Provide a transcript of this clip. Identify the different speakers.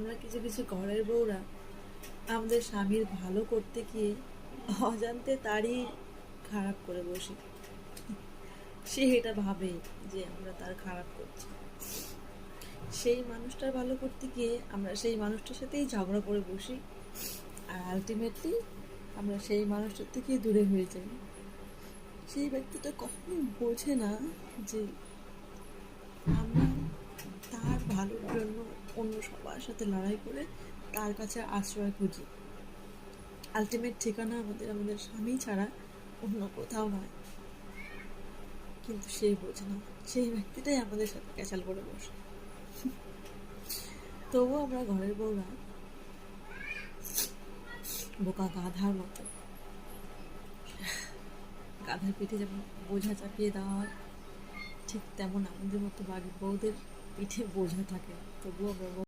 Speaker 1: আমরা কিছু কিছু ঘরের বউরা আমাদের স্বামীর ভালো করতে গিয়ে অজান্তে তারই খারাপ করে বসি। সে এটা ভাবে যে আমরা তার খারাপ করছি, সেই মানুষটার ভালো করতে গিয়ে আমরা সেই মানুষটার সাথেই ঝগড়া করে বসি, আর আলটিমেটলি আমরা সেই মানুষটার থেকে দূরে হয়ে যাই। সেই ব্যক্তিটা কখনোই বোঝে না যে আমরা তার ভালোর জন্য অন্য সবার সাথে লড়াই করে তার কাছে আশ্রয় খুঁজি। আলটিমেট ঠিকানা আমাদের স্বামী ছাড়া অন্য কোথাও নয়, কিন্তু সে বোঝে না। সেই ব্যক্তিটাই আমাদের সাথে ক্যাচাল করে বসে। তবুও আমরা ঘরের বউরা বোকা গাধার মতো, গাধার পিঠে যেমন বোঝা চাপিয়ে দেওয়া হয়, ঠিক তেমন আমাদের মতো বাড়ির বউদের পিঠে বোঝা থাকে, তবুও আমরা